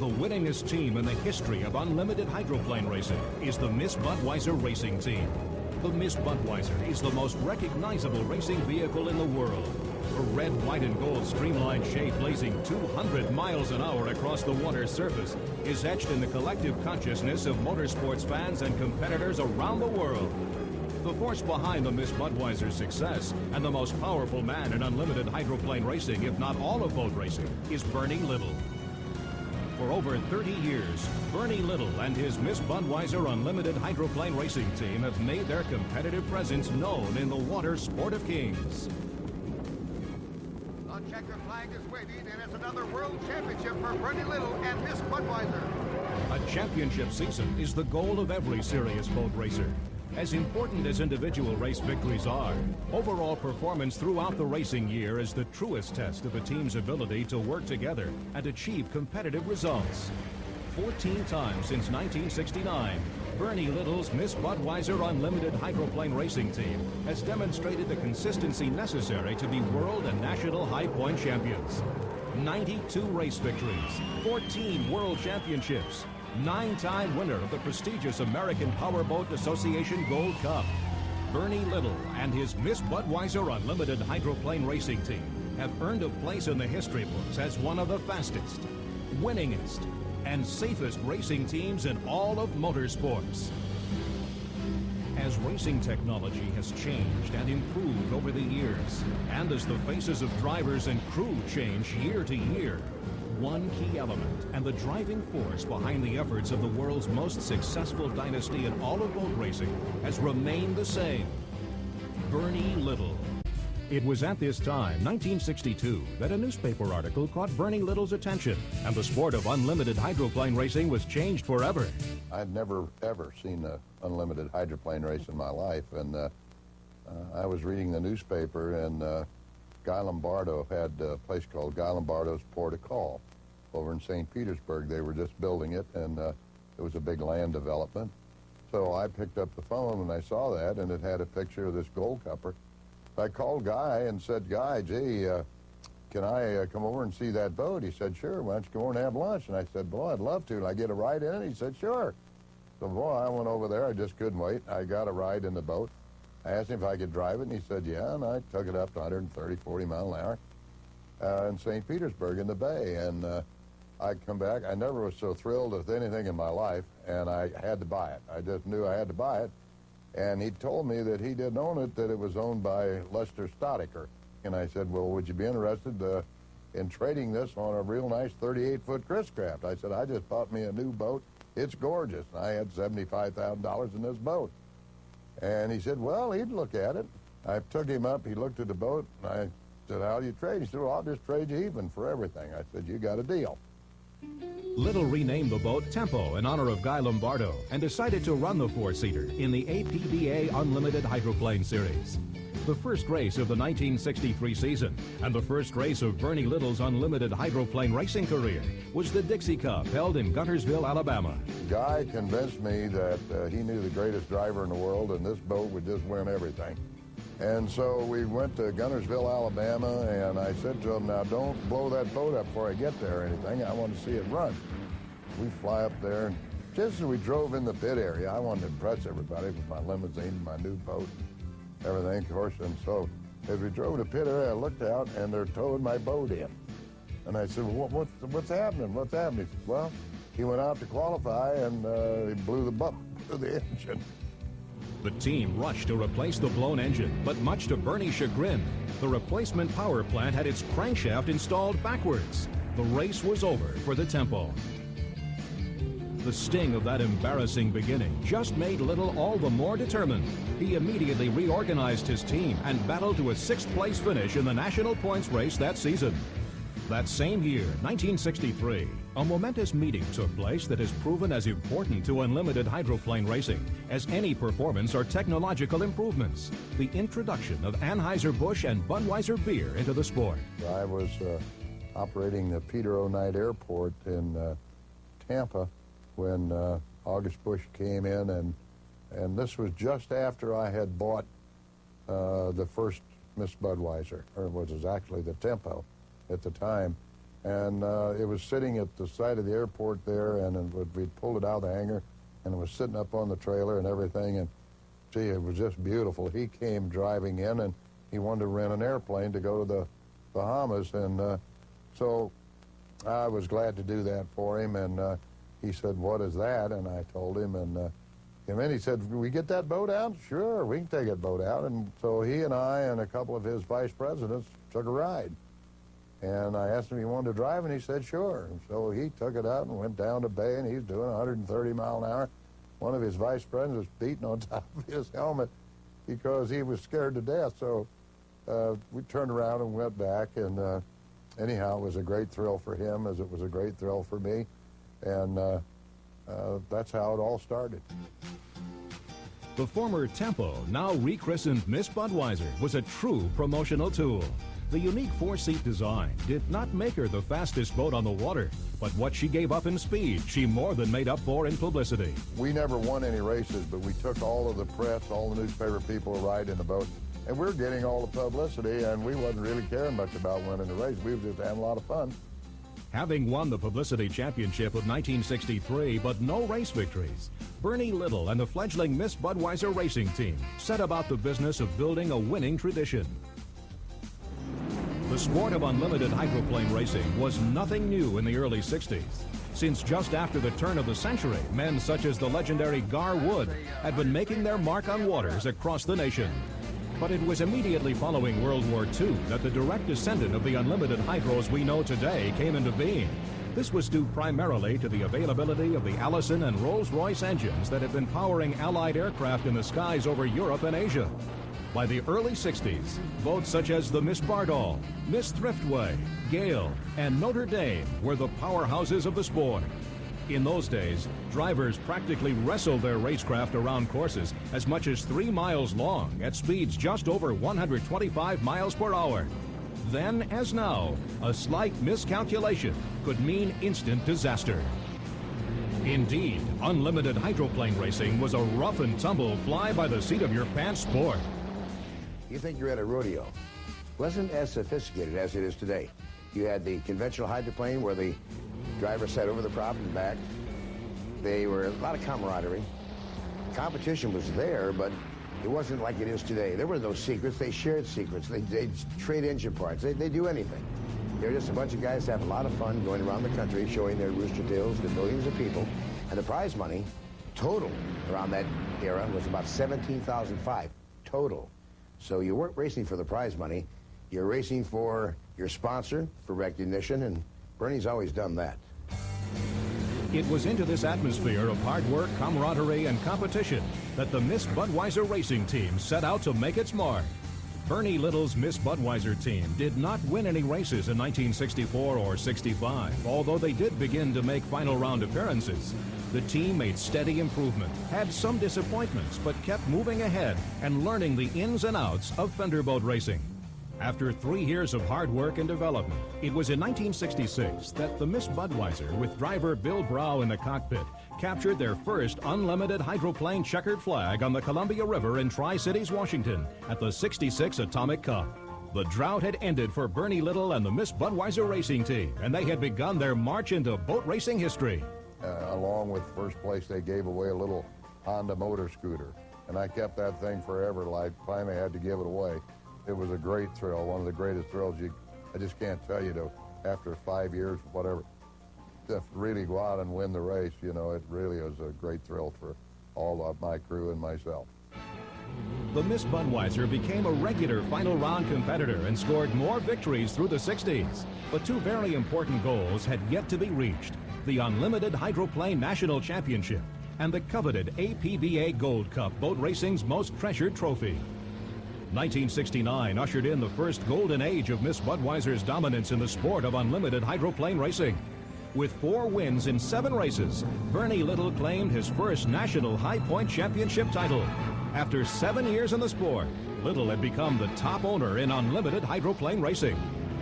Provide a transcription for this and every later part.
The winningest team in the history of unlimited hydroplane racing is the Miss Budweiser racing team. The Miss Budweiser is the most recognizable racing vehicle in the world. Her red, white, and gold streamlined shape blazing 200 miles an hour across the water's surface is etched in the collective consciousness of motorsports fans and competitors around the world. The force behind the Miss Budweiser's success and the most powerful man in unlimited hydroplane racing, if not all of boat racing, is Bernie Little. For over 30 years, Bernie Little and his Miss Budweiser Unlimited Hydroplane Racing team have made their competitive presence known in the water sport of kings. The checker flag is waving, and it's another world championship for Bernie Little and Miss Budweiser. A championship season is the goal of every serious boat racer. As important as individual race victories are, overall performance throughout the racing year is the truest test of a team's ability to work together and achieve competitive results. 14 times since 1969, Bernie Little's Miss Budweiser Unlimited Hydroplane Racing Team has demonstrated the consistency necessary to be world and national high point champions. 92 race victories, 14 world championships, 9-time winner of the prestigious American Powerboat Association Gold Cup. Bernie Little and his Miss Budweiser Unlimited Hydroplane Racing Team have earned a place in the history books as one of the fastest, winningest, and safest racing teams in all of motorsports. As racing technology has changed and improved over the years, and as the faces of drivers and crew change year to year, one key element and the driving force behind the efforts of the world's most successful dynasty in all of boat racing has remained the same: Bernie Little. It was at this time, 1962, that a newspaper article caught Bernie Little's attention, and the sport of unlimited hydroplane racing was changed forever. I'd never, ever seen an unlimited hydroplane race in my life, and I was reading the newspaper, and Guy Lombardo had a place called Guy Lombardo's Port of Call over in St. Petersburg. They were just building it, and it was a big land development. So I picked up the phone and I saw that, and it had a picture of this Gold Cupper. I called Guy and said, Guy, gee, can I come over and see that boat? He said, sure, why don't you come over and have lunch? And I said, boy, I'd love to. Can I get a ride in it? He said, sure. So, boy, I went over there. I just couldn't wait. I got a ride in the boat. I asked him if I could drive it, and he said, yeah, and I took it up to 130, 40 mile an hour in St. Petersburg in the bay. And I come back. I never was so thrilled with anything in my life, and I had to buy it. I just knew I had to buy it. And he told me that he didn't own it, that it was owned by Lester Stodiker. And I said, well, would you be interested in trading this on a real nice 38-foot Chris Craft? I said, I just bought me a new boat. It's gorgeous. And I had $75,000 in this boat. And he said, well, he'd look at it. I took him up. He looked at the boat, and I said, how do you trade? He said, well, I'll just trade you even for everything. I said, you got a deal. Little renamed the boat Tempo in honor of Guy Lombardo and decided to run the four-seater in the APBA Unlimited Hydroplane Series. The first race of the 1963 season and the first race of Bernie Little's unlimited hydroplane racing career was the Dixie Cup held in Guntersville, Alabama. Guy convinced me that he knew the greatest driver in the world, and this boat would just win everything. And so we went to Guntersville, Alabama, and I said to him, now don't blow that boat up before I get there or anything. I want to see it run. We fly up there, and just as we drove in the pit area, I wanted to impress everybody with my limousine, my new boat, everything, of course. And so as we drove to the pit area, I looked out, and they're towing my boat in. And I said, well, what's happening? What's happening? He said, well, he went out to qualify, and he blew the engine. The team rushed to replace the blown engine, but much to Bernie's chagrin, the replacement power plant had its crankshaft installed backwards. The race was over for the Tempo. The sting of that embarrassing beginning just made Little all the more determined. He immediately reorganized his team and battled to a sixth-place finish in the national points race that season. That same year, 1963, a momentous meeting took place that has proven as important to unlimited hydroplane racing as any performance or technological improvements: the introduction of Anheuser-Busch and Budweiser beer into the sport. I was operating the Peter O. Knight Airport in Tampa when August Busch came in, and this was just after I had bought the first Miss Budweiser, or it was actually the Tempo at the time. And it was sitting at the side of the airport there, and we'd pulled it out of the hangar, and it was sitting up on the trailer and everything, and gee, it was just beautiful. He came driving in, and he wanted to rent an airplane to go to the Bahamas, and so I was glad to do that for him, and he said, "What is that?" And I told him, and then he said, "We get that boat out?" "Sure, we can take that boat out." And so he and I and a couple of his vice presidents took a ride. And I asked him if he wanted to drive, and he said, "Sure." And so he took it out and went down to bay, and he's doing 130 mile an hour. One of his vice presidents was beating on top of his helmet because he was scared to death. So we turned around and went back, and anyhow, it was a great thrill for him as it was a great thrill for me. And that's how it all started. The former Tempo, now rechristened Miss Budweiser, was a true promotional tool. The unique four-seat design did not make her the fastest boat on the water, but what she gave up in speed, she more than made up for in publicity. We never won any races, but we took all of the press, all the newspaper people riding the boat, and we were getting all the publicity, and we wasn't really caring much about winning the race. We were just having a lot of fun. Having won the Publicity Championship of 1963, but no race victories, Bernie Little and the fledgling Miss Budweiser racing team set about the business of building a winning tradition. The sport of unlimited hydroplane racing was nothing new in the early 60s. Since just after the turn of the century, men such as the legendary Gar Wood had been making their mark on waters across the nation. But it was immediately following World War II that the direct descendant of the unlimited hydros we know today came into being. This was due primarily to the availability of the Allison and Rolls-Royce engines that had been powering Allied aircraft in the skies over Europe and Asia. By the early 60s, boats such as the Miss Bardol, Miss Thriftway, Gale, and Notre Dame were the powerhouses of the sport. In those days, drivers practically wrestled their racecraft around courses as much as 3 miles long at speeds just over 125 miles per hour. Then, as now, a slight miscalculation could mean instant disaster. Indeed, unlimited hydroplane racing was a rough and tumble fly-by-the-seat-of-your-pants sport. You think you're at a rodeo. Wasn't as sophisticated as it is today. You had the conventional hydroplane where the driver sat over the prop and back. They were a lot of camaraderie. Competition was there, but it wasn't like it is today. There were no secrets. They shared secrets. They'd trade engine parts. They'd do anything. They were just a bunch of guys having a lot of fun going around the country showing their rooster tails to millions of people. And the prize money total around that era was about $17,500 total. So you weren't racing for the prize money. You're racing for your sponsor, for recognition, and Bernie's always done that. It was into this atmosphere of hard work, camaraderie, and competition that the Miss Budweiser racing team set out to make its mark. Bernie Little's Miss Budweiser team did not win any races in 1964 or 65, although they did begin to make final round appearances. The team made steady improvement, had some disappointments, but kept moving ahead and learning the ins and outs of fenderboat racing. After 3 years of hard work and development, it was in 1966 that the Miss Budweiser, with driver Bill Brow in the cockpit, captured their first unlimited hydroplane checkered flag on the Columbia River in Tri-Cities, Washington, at the '66 Atomic Cup. The drought had ended for Bernie Little and the Miss Budweiser racing team, and they had begun their march into boat racing history. Along with first place, they gave away a little Honda motor scooter, and I kept that thing forever till I finally had to give it away. It was a great thrill, one of the greatest thrills. I just can't tell you, after 5 years, whatever, to really go out and win the race, it really was a great thrill for all of my crew and myself. The Miss Budweiser became a regular final round competitor and scored more victories through the 60s. But 2 very important goals had yet to be reached: the Unlimited Hydroplane National Championship and the coveted APBA Gold Cup, boat racing's most treasured trophy. 1969 ushered in the first golden age of Miss Budweiser's dominance in the sport of unlimited hydroplane racing. With 4 wins in 7 races, Bernie Little claimed his first national high point championship title. After 7 years in the sport, Little had become the top owner in unlimited hydroplane racing.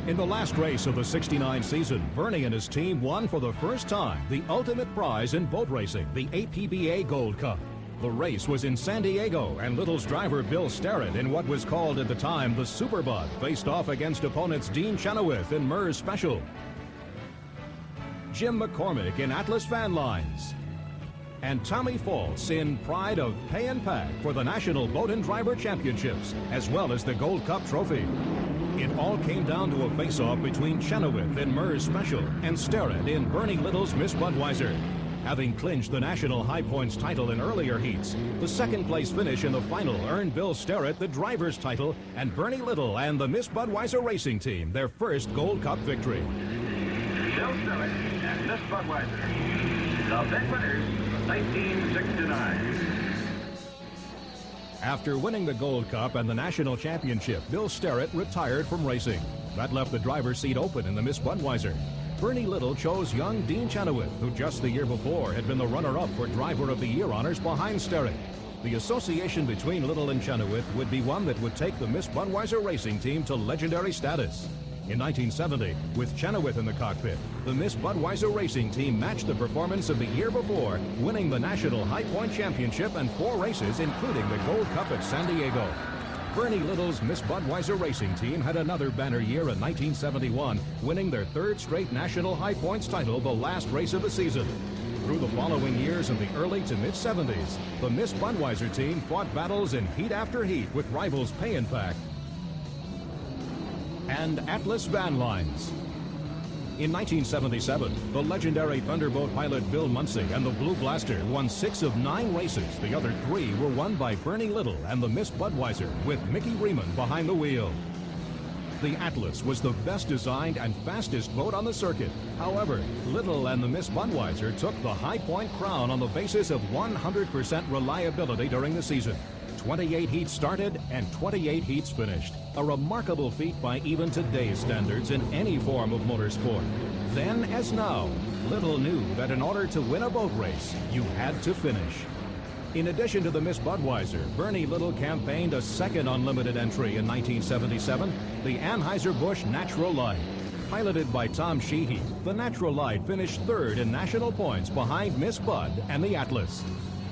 In the last race of the '69 season, Bernie and his team won for the first time the ultimate prize in boat racing, the APBA Gold Cup. The race was in San Diego, and Little's driver Bill Starrett, in what was called at the time the Super Bud, faced off against opponents Dean Chenoweth and Mers Special. Jim McCormick in Atlas Van Lines, and Tommy False in pride of Pay and Pack for the National Boat and Driver Championships, as well as the Gold Cup trophy. It all came down to a face-off between Chenoweth in Murr's Special and Sterrett in Bernie Little's Miss Budweiser. Having clinched the National High Points title in earlier heats, the second-place finish in the final earned Bill Sterrett the driver's title and Bernie Little and the Miss Budweiser racing team their first Gold Cup victory. Bill Sterrett and Miss Budweiser, the big winners, 1969. After winning the Gold Cup and the National Championship, Bill Sterrett retired from racing. That left the driver's seat open in the Miss Budweiser. Bernie Little chose young Dean Chenoweth, who just the year before had been the runner-up for Driver of the Year honors behind Sterrett. The association between Little and Chenoweth would be one that would take the Miss Budweiser racing team to legendary status. In 1970, with Chenoweth in the cockpit, the Miss Budweiser racing team matched the performance of the year before, winning the National High Point Championship and 4 races, including the Gold Cup at San Diego. Bernie Little's Miss Budweiser racing team had another banner year in 1971, winning their 3rd straight National High Points title the last race of the season. Through the following years in the early to mid-70s, the Miss Budweiser team fought battles in heat after heat with rivals Pay and Pack and Atlas Van Lines. In 1977, the legendary Thunderbolt pilot Bill Munsey and the Blue Blaster won 6 of 9 races. The other 3 were won by Bernie Little and the Miss Budweiser, with Mickey Riemann behind the wheel. The Atlas was the best designed and fastest boat on the circuit. However, Little and the Miss Budweiser took the High Point crown on the basis of 100% reliability during the season. 28 heats started and 28 heats finished. A remarkable feat by even today's standards in any form of motorsport. Then as now, Little knew that in order to win a boat race, you had to finish. In addition to the Miss Budweiser, Bernie Little campaigned a second unlimited entry in 1977, the Anheuser-Busch Natural Light. Piloted by Tom Sheehy, the Natural Light finished 3rd in national points behind Miss Bud and the Atlas.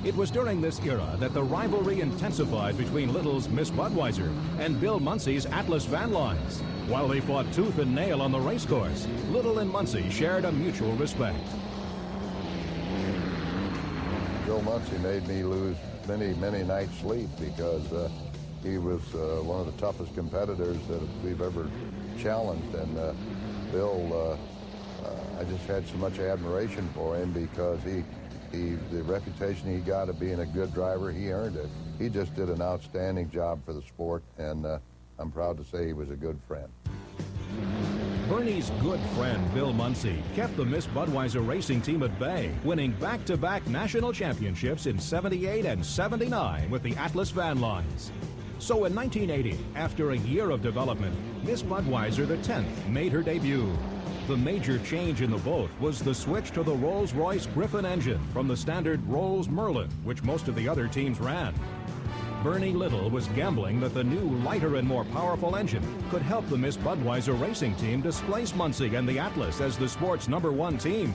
It was during this era that the rivalry intensified between Little's Miss Budweiser and Bill Munsey's Atlas Van Lines. While they fought tooth and nail on the racecourse, Little and Munsey shared a mutual respect. Bill Munsey made me lose many nights' sleep because he was one of the toughest competitors that we've ever challenged. And Bill, I just had so much admiration for him because the reputation he got of being a good driver, he earned it. He just did an outstanding job for the sport, and I'm proud to say he was a good friend. Bernie's good friend, Bill Munsey, kept the Miss Budweiser racing team at bay, winning back-to-back national championships in 78 and 79 with the Atlas Van Lines. So in 1980, after a year of development, Miss Budweiser, the 10th, made her debut. The major change in the boat was the switch to the Rolls-Royce Griffin engine from the standard Rolls Merlin, which most of the other teams ran. Bernie Little was gambling that the new, lighter and more powerful engine could help the Miss Budweiser racing team displace Munsey and the Atlas as the sport's #1 team.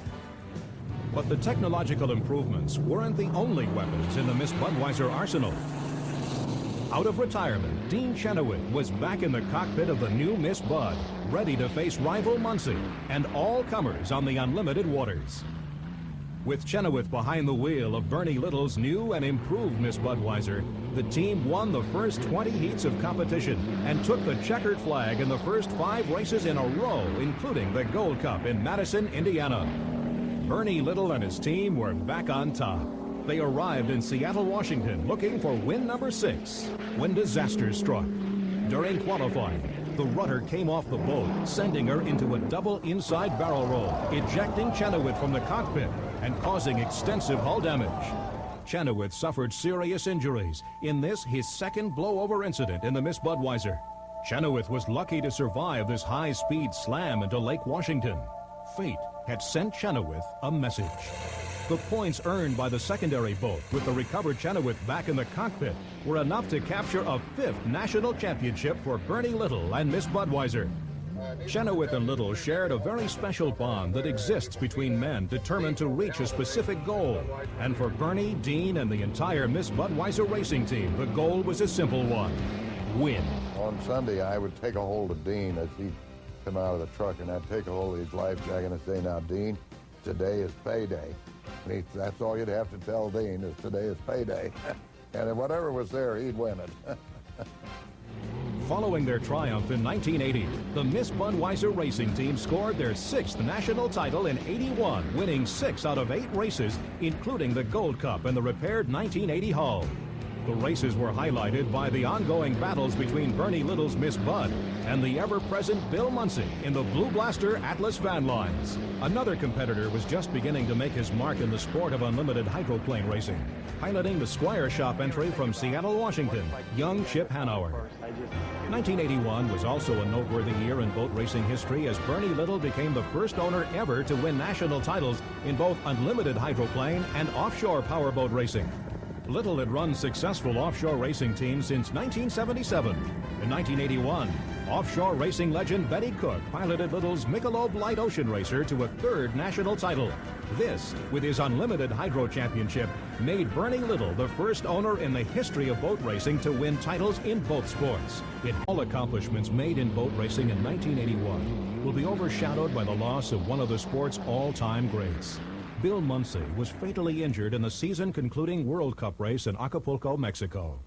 But the technological improvements weren't the only weapons in the Miss Budweiser arsenal. Out of retirement, Dean Chenoweth was back in the cockpit of the new Miss Bud, ready to face rival Munsey and all comers on the unlimited waters. With Chenoweth behind the wheel of Bernie Little's new and improved Miss Budweiser, the team won the first 20 heats of competition and took the checkered flag in the first 5 races in a row, including the Gold Cup in Madison, Indiana. Bernie Little and his team were back on top. They arrived in Seattle, Washington, looking for win number 6, when disaster struck. During qualifying, the rudder came off the boat, sending her into a double inside barrel roll, ejecting Chenoweth from the cockpit and causing extensive hull damage. Chenoweth suffered serious injuries in this, his second blowover incident in the Miss Budweiser. Chenoweth was lucky to survive this high-speed slam into Lake Washington. Fate had sent Chenoweth a message. The points earned by the secondary boat with the recovered Chenoweth back in the cockpit were enough to capture a 5th national championship for Bernie Little and Miss Budweiser. Chenoweth and Little shared a very special bond that exists between men determined to reach a specific goal. And for Bernie, Dean, and the entire Miss Budweiser racing team, the goal was a simple one: win. On Sunday, I would take a hold of Dean as he'd come out of the truck, and I'd take a hold of his life jacket and I'd say, "Now, Dean, today is payday. That's all you'd have to tell Dean, is today is payday. And whatever was there, he'd win it. Following their triumph in 1980, the Miss Budweiser racing team scored their 6th national title in '81, winning 6 out of 8 races, including the Gold Cup and the repaired 1980 hull. The races were highlighted by the ongoing battles between Bernie Little's Miss Bud and the ever-present Bill Munsey in the Blue Blaster Atlas van lines. Another competitor was just beginning to make his mark in the sport of unlimited hydroplane racing, piloting the Squire Shop entry from Seattle, Washington, young Chip Hanauer. 1981 was also a noteworthy year in boat racing history, as Bernie Little became the first owner ever to win national titles in both unlimited hydroplane and offshore powerboat racing. Little had run successful offshore racing teams since 1977. In 1981, offshore racing legend Betty Cook piloted Little's Michelob Light Ocean Racer to a 3rd national title. This, with his unlimited hydro championship, made Bernie Little the first owner in the history of boat racing to win titles in both sports. All accomplishments made in boat racing in 1981 will be overshadowed by the loss of one of the sport's all-time greats. Bill Munsey was fatally injured in the season-concluding World Cup race in Acapulco, Mexico.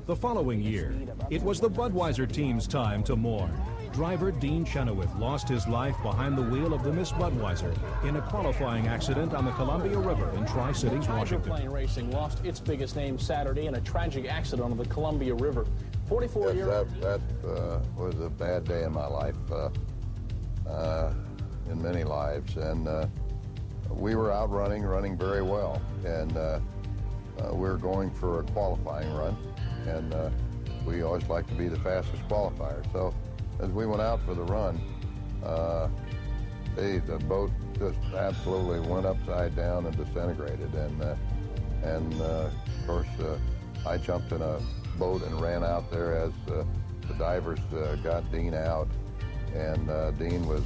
The following year, it was the Budweiser team's time to mourn. Driver Dean Chenoweth lost his life behind the wheel of the Miss Budweiser in a qualifying accident on the Columbia River in Tri-Cities, Washington. Hydroplane racing lost its biggest name Saturday in a tragic accident on the Columbia River. 44-year-old. That was a bad day in my life. In many lives, and we were out running very well, and we were going for a qualifying run, and we always like to be the fastest qualifier. So as we went out for the run, the boat just absolutely went upside down and disintegrated, and of course I jumped in a boat and ran out there as the divers got Dean out, and Dean was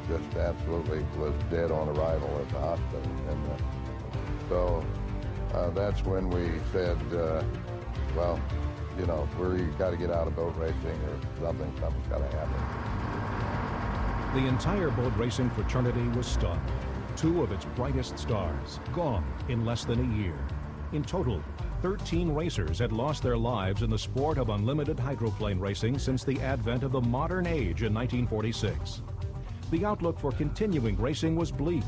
just absolutely was dead on arrival at the hospital. And so that's when we said, well, you know, we've got to get out of boat racing, or something's got to happen. The entire boat racing fraternity was stunned. 2 of its brightest stars gone in less than a year. In total, 13 racers had lost their lives in the sport of unlimited hydroplane racing since the advent of the modern age in 1946. The outlook for continuing racing was bleak.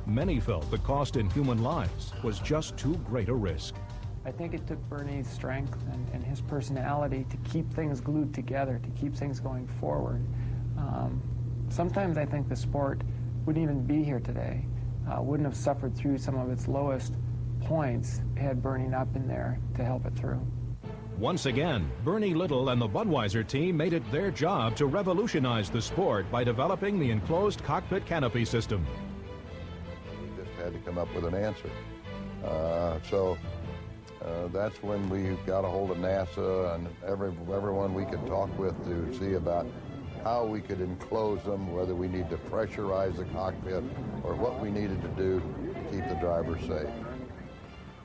Many felt the cost in human lives was just too great a risk. I think it took Bernie's strength and his personality to keep things glued together, to keep things going forward. Sometimes I think the sport wouldn't even be here today, wouldn't have suffered through some of its lowest points had Bernie not been there to help it through. Once again, Bernie Little and the Budweiser team made it their job to revolutionize the sport by developing the enclosed cockpit canopy system. We just had to come up with an answer. So that's when we got a hold of NASA and everyone we could talk with to see about how we could enclose them, whether we need to pressurize the cockpit or what we needed to do to keep the driver safe.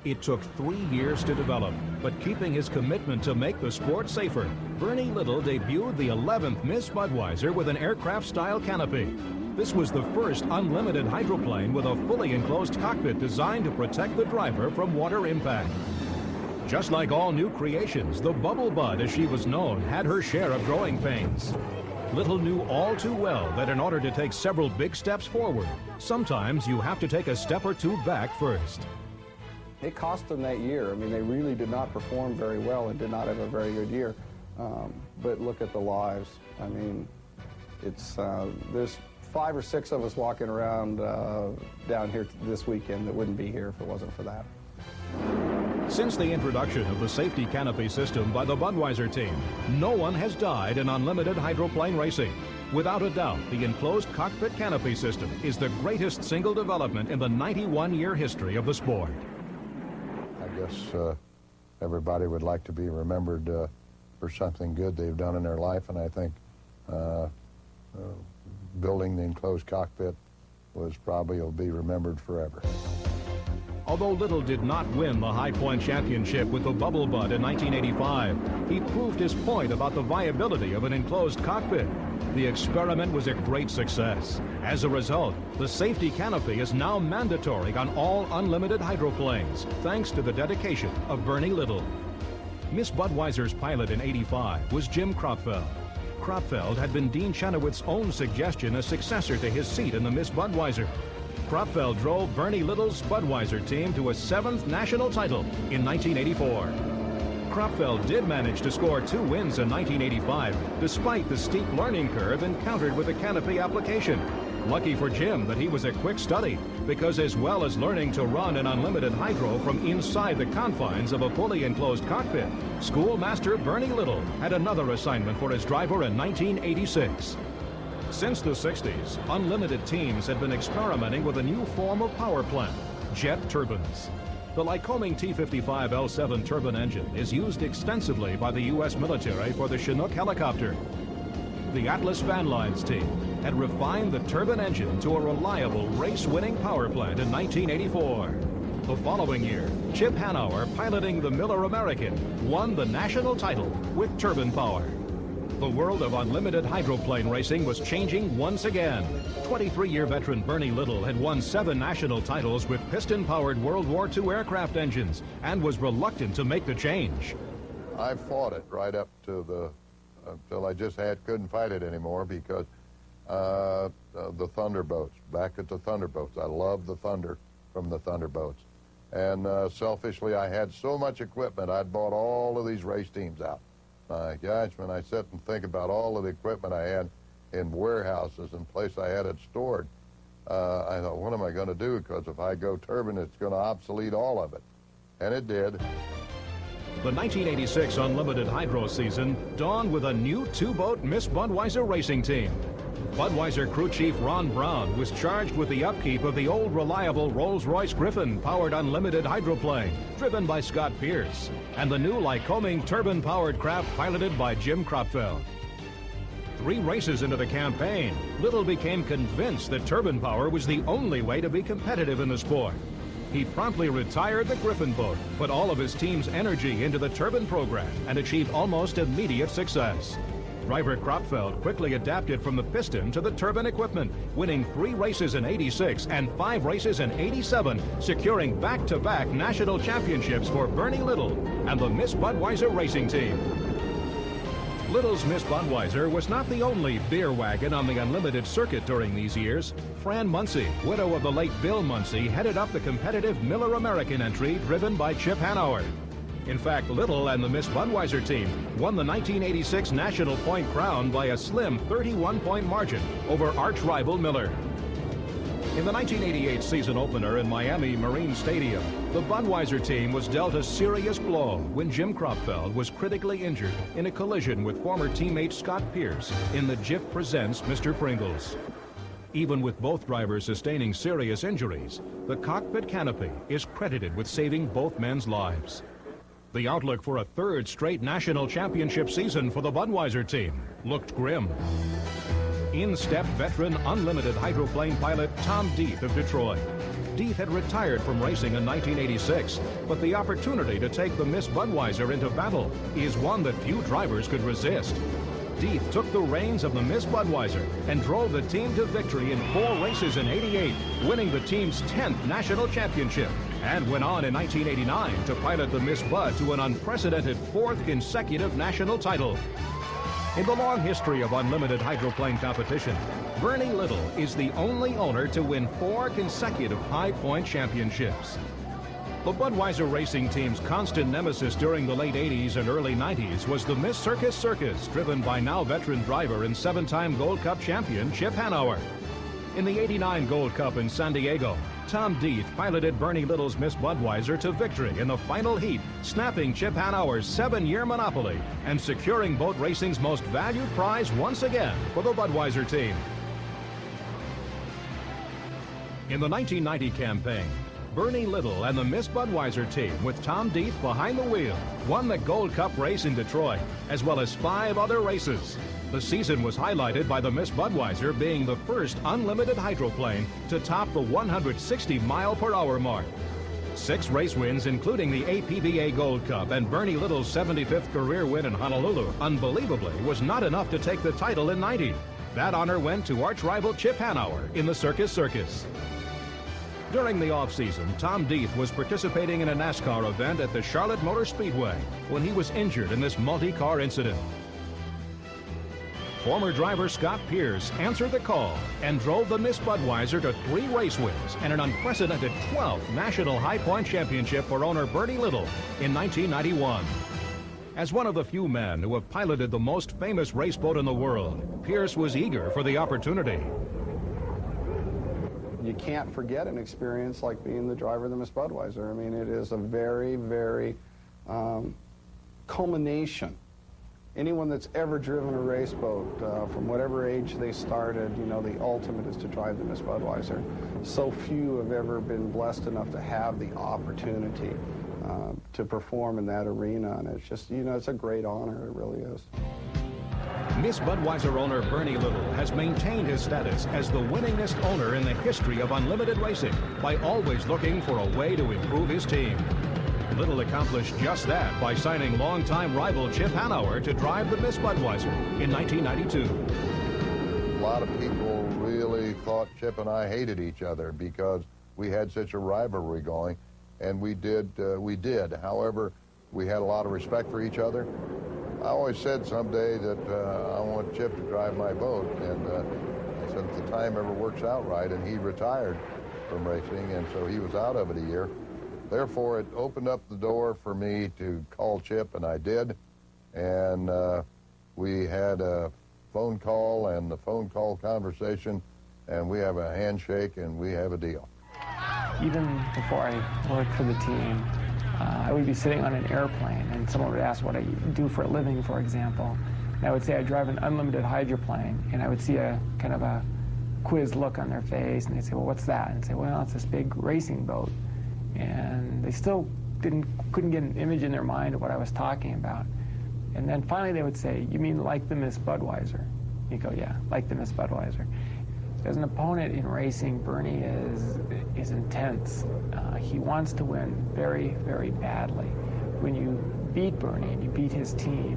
It took 3 years to develop, but keeping his commitment to make the sport safer, Bernie Little debuted the 11th Miss Budweiser with an aircraft-style canopy. This was the first unlimited hydroplane with a fully enclosed cockpit designed to protect the driver from water impact. Just like all new creations, the Bubble Bud, as she was known, had her share of growing pains. Little knew all too well that in order to take several big steps forward, sometimes you have to take a step or 2 back first. It cost them that year. I mean, they really did not perform very well and did not have a very good year. But look at the lives. I mean, it's there's 5 or 6 of us walking around down here this weekend that wouldn't be here if it wasn't for that. Since the introduction of the safety canopy system by the Budweiser team, no one has died in unlimited hydroplane racing. Without a doubt, the enclosed cockpit canopy system is the greatest single development in the 91-year history of the sport. I guess everybody would like to be remembered for something good they've done in their life, and I think building the enclosed cockpit will be remembered forever. Although Little did not win the High Point Championship with the Bubble Bud in 1985, he proved his point about the viability of an enclosed cockpit. The experiment was a great success. As a result, the safety canopy is now mandatory on all unlimited hydroplanes, thanks to the dedication of Bernie Little. Miss Budweiser's pilot in '85 was Jim Kropfeld. Kropfeld had been Dean Chenoweth's own suggestion as successor to his seat in the Miss Budweiser. Kropfeld drove Bernie Little's Budweiser team to a 7th national title in 1984. Kropfeld did manage to score 2 wins in 1985, despite the steep learning curve encountered with the canopy application. Lucky for Jim that he was a quick study, because as well as learning to run an unlimited hydro from inside the confines of a fully enclosed cockpit, Schoolmaster Bernie Little had another assignment for his driver in 1986. Since the 60s, unlimited teams had been experimenting with a new form of power plant, jet turbines. The Lycoming T-55 L7 turbine engine is used extensively by the U.S. military for the Chinook helicopter. The Atlas Van Lines team had refined the turbine engine to a reliable race-winning power plant in 1984. The following year, Chip Hanauer, piloting the Miller American, won the national title with turbine power. The world of unlimited hydroplane racing was changing once again. 23-year veteran Bernie Little had won 7 national titles with piston-powered World War II aircraft engines and was reluctant to make the change. I fought it right up to until I just couldn't fight it anymore, because the Thunderboats, back at the Thunderboats. I love the thunder from the Thunderboats. And selfishly, I had so much equipment, I'd bought all of these race teams out. My gosh, when I sit and think about all of the equipment I had in warehouses and places I had it stored, I thought, what am I going to do? Because if I go turbine, it's going to obsolete all of it. And it did. The 1986 Unlimited Hydro season dawned with a new 2-boat Miss Budweiser racing team. Budweiser crew chief Ron Brown was charged with the upkeep of the old reliable Rolls-Royce Griffin-powered unlimited hydroplane, driven by Scott Pierce, and the new Lycoming turbine-powered craft piloted by Jim Kropfeld. 3 races into the campaign, Little became convinced that turbine power was the only way to be competitive in the sport. He promptly retired the Griffin boat, put all of his team's energy into the turbine program, and achieved almost immediate success. Driver Kropfeld quickly adapted from the piston to the turbine equipment, winning 3 races in '86 and 5 races in '87, securing back-to-back national championships for Bernie Little and the Miss Budweiser racing team. Little's Miss Budweiser was not the only beer wagon on the unlimited circuit during these years. Fran Muncy, widow of the late Bill Muncy, headed up the competitive Miller American entry driven by Chip Hanauer. In fact, Little and the Miss Budweiser team won the 1986 National Point Crown by a slim 31-point margin over arch-rival Miller. In the 1988 season opener in Miami Marine Stadium, the Budweiser team was dealt a serious blow when Jim Kropfeld was critically injured in a collision with former teammate Scott Pierce in the Jif Presents Mr. Pringles. Even with both drivers sustaining serious injuries, the cockpit canopy is credited with saving both men's lives. The outlook for a 3rd straight national championship season for the Budweiser team looked grim. In stepped veteran unlimited hydroplane pilot Tom Deeth of Detroit. Deeth had retired from racing in 1986, but the opportunity to take the Miss Budweiser into battle is one that few drivers could resist. Deeth took the reins of the Miss Budweiser and drove the team to victory in 4 races in '88, winning the team's 10th national championship, and went on in 1989 to pilot the Miss Bud to an unprecedented 4th consecutive national title. In the long history of unlimited hydroplane competition, Bernie Little is the only owner to win 4 consecutive High Point championships. The Budweiser racing team's constant nemesis during the late 80s and early 90s was the Miss Circus Circus, driven by now veteran driver and 7-time Gold Cup champion Chip Hanauer. In the '89 Gold Cup in San Diego, Tom Deeth piloted Bernie Little's Miss Budweiser to victory in the final heat, snapping Chip Hanauer's 7-year monopoly and securing boat racing's most valued prize once again for the Budweiser team. In the 1990 campaign, Bernie Little and the Miss Budweiser team, with Tom Deeth behind the wheel, won the Gold Cup race in Detroit, as well as 5 other races. The season was highlighted by the Miss Budweiser being the first unlimited hydroplane to top the 160-mile-per-hour mark. 6 race wins, including the APBA Gold Cup and Bernie Little's 75th career win in Honolulu, unbelievably, was not enough to take the title in '90. That honor went to arch-rival Chip Hanauer in the Circus. During the off-season, Tom Deeth was participating in a NASCAR event at the Charlotte Motor Speedway when he was injured in this multi-car incident. Former driver Scott Pierce answered the call and drove the Miss Budweiser to 3 race wins and an unprecedented 12th National High Point Championship for owner Bernie Little in 1991. As one of the few men who have piloted the most famous race boat in the world, Pierce was eager for the opportunity. You can't forget an experience like being the driver of the Miss Budweiser. I mean, it is a very, very culmination. Anyone that's ever driven a race boat, from whatever age they started, you know, the ultimate is to drive the Miss Budweiser. So few have ever been blessed enough to have the opportunity to perform in that arena, and it's just, you know, it's a great honor, it really is. Miss Budweiser owner Bernie Little has maintained his status as the winningest owner in the history of unlimited racing by always looking for a way to improve his team. Little accomplished just that by signing longtime rival Chip Hanauer to drive the Miss Budweiser in 1992. A lot of people really thought Chip and I hated each other because we had such a rivalry going, and we did. However, we had a lot of respect for each other. I always said someday that I want Chip to drive my boat, and I said if the time ever works out right, and he retired from racing, and so he was out of it a year. Therefore, it opened up the door for me to call Chip, and I did, and we had a phone call and the phone call conversation, and we have a handshake, and we have a deal. Even before I worked for the team, I would be sitting on an airplane and someone would ask what I do for a living, for example. And I would say I drive an unlimited hydroplane, and I would see a kind of a quiz look on their face, and they'd say, well, what's that? And I'd say, well, it's this big racing boat. And they still couldn't get an image in their mind of what I was talking about. And then finally they would say, you mean like the Miss Budweiser? You go, yeah, like the Miss Budweiser. As an opponent in racing, Bernie is intense. He wants to win very, very badly. When you beat Bernie and you beat his team,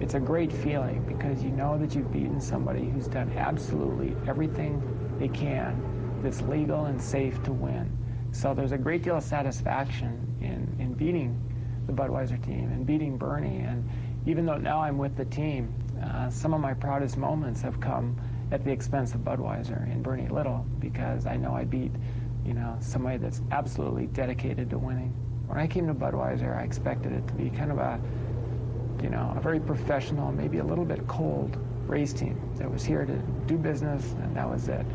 it's a great feeling because you know that you've beaten somebody who's done absolutely everything they can that's legal and safe to win. So there's a great deal of satisfaction in beating the Budweiser team and beating Bernie. And even though now I'm with the team, some of my proudest moments have come at the expense of Budweiser and Bernie Little because I know I beat, you know, somebody that's absolutely dedicated to winning. When I came to Budweiser, I expected it to be kind of a, you know, a very professional, maybe a little bit cold race team that was here to do business, and that was it.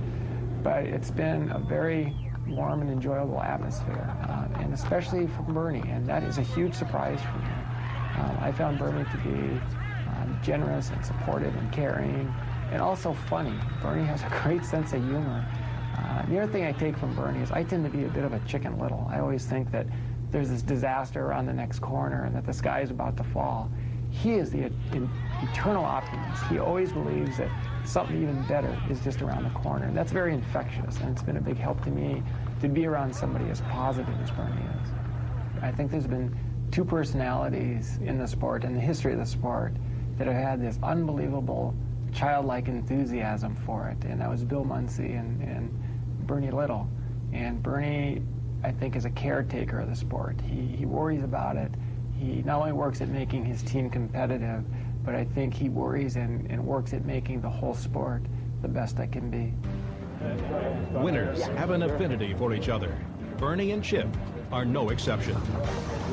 But it's been a very warm and enjoyable atmosphere, and especially from Bernie, and that is a huge surprise for me. I found Bernie to be generous and supportive and caring, and also funny. Bernie has a great sense of humor. The other thing I take from Bernie is I tend to be a bit of a Chicken Little. I always think that there's this disaster around the next corner and that the sky is about to fall. He is the eternal optimist. He always believes that something even better is just around the corner. And that's very infectious, and it's been a big help to me to be around somebody as positive as Bernie is. I think there's been 2 personalities in the sport, in the history of the sport, that have had this unbelievable childlike enthusiasm for it, and that was Bill Munsey and Bernie Little. And Bernie, I think, is a caretaker of the sport. He worries about it. He not only works at making his team competitive, but I think he worries and works at making the whole sport the best it can be. Winners have an affinity for each other. Bernie and Chip are no exception.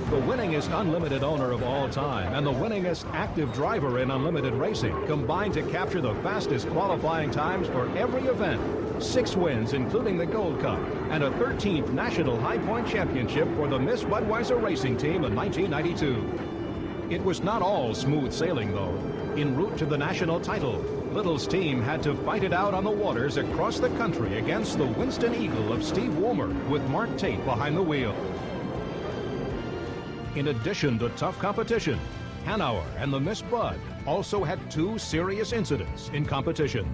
The winningest unlimited owner of all time and the winningest active driver in unlimited racing combined to capture the fastest qualifying times for every event. 6 wins, including the Gold Cup, and a 13th National High Point Championship for the Miss Budweiser racing team in 1992. It was not all smooth sailing, though. En route to the national title, Little's team had to fight it out on the waters across the country against the Winston Eagle of Steve Woolmer with Mark Tate behind the wheel. In addition to tough competition, Hanauer and the Miss Bud also had 2 serious incidents in competition.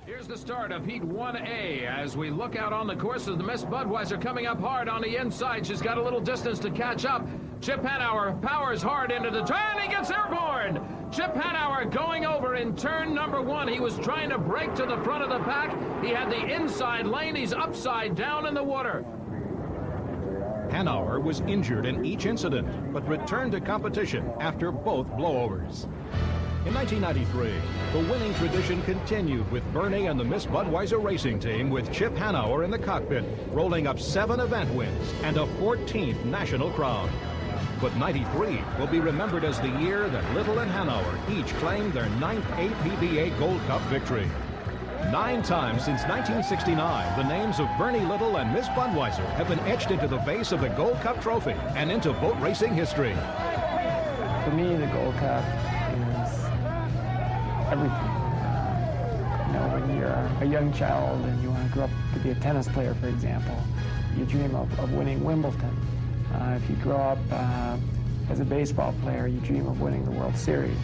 Here's the start of Heat 1A as we look out on the course of the Miss Budweiser coming up hard on the inside. She's got a little distance to catch up. Chip Hanauer powers hard into the turn. He gets airborne. Chip Hanauer going over in turn number 1. He was trying to break to the front of the pack. He had the inside lane. He's upside down in the water. Hanauer was injured in each incident, but returned to competition after both blowovers. In 1993, the winning tradition continued with Bernie and the Miss Budweiser racing team with Chip Hanauer in the cockpit, rolling up 7 event wins and a 14th national crown. But 93 will be remembered as the year that Little and Hanauer each claimed their 9th APBA Gold Cup victory. 9 times since 1969, the names of Bernie Little and Miss Budweiser have been etched into the base of the Gold Cup trophy and into boat racing history. For me, the Gold Cup is everything. When you're a young child and you want to grow up to be a tennis player, for example, you dream of winning Wimbledon. If you grow up as a baseball player, you dream of winning the World Series.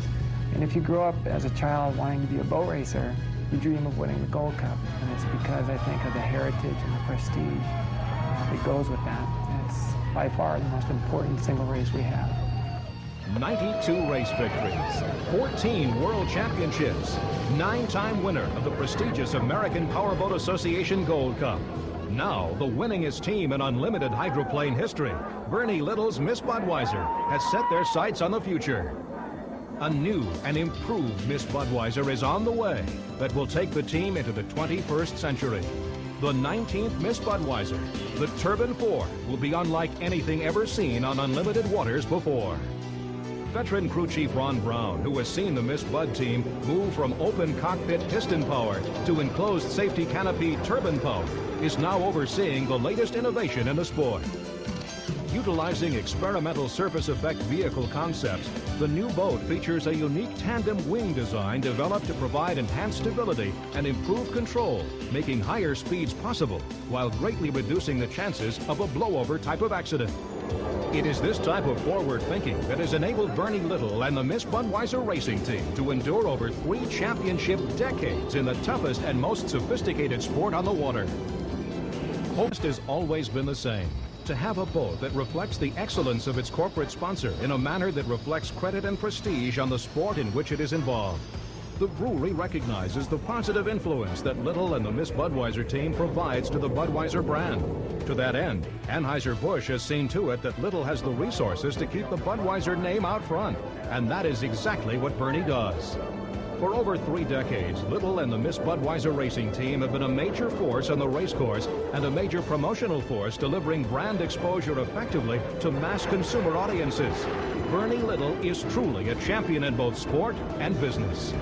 And if you grow up as a child wanting to be a boat racer, you dream of winning the Gold Cup. And it's because I think of the heritage and the prestige that goes with that. And it's by far the most important single race we have. 92 race victories, 14 world championships, 9-time winner of the prestigious American Powerboat Association Gold Cup. Now, the winningest team in unlimited hydroplane history, Bernie Little's Miss Budweiser, has set their sights on the future. A new and improved Miss Budweiser is on the way that will take the team into the 21st century. The 19th Miss Budweiser, the Turbine 4, will be unlike anything ever seen on unlimited waters before. Veteran crew chief Ron Brown, who has seen the Miss Bud team move from open cockpit piston power to enclosed safety canopy turbine power, is now overseeing the latest innovation in the sport. Utilizing experimental surface effect vehicle concepts, the new boat features a unique tandem wing design developed to provide enhanced stability and improved control, making higher speeds possible while greatly reducing the chances of a blowover type of accident. It is this type of forward thinking that has enabled Bernie Little and the Miss Budweiser racing team to endure over 3 championship decades in the toughest and most sophisticated sport on the water. Hope has always been the same: to have a boat that reflects the excellence of its corporate sponsor in a manner that reflects credit and prestige on the sport in which it is involved. The brewery recognizes the positive influence that Little and the Miss Budweiser team provides to the Budweiser brand. To that end, Anheuser-Busch has seen to it that Little has the resources to keep the Budweiser name out front, and that is exactly what Bernie does. For over 3 decades, Little and the Miss Budweiser racing team have been a major force on the racecourse and a major promotional force delivering brand exposure effectively to mass consumer audiences. Bernie Little is truly a champion in both sport and business.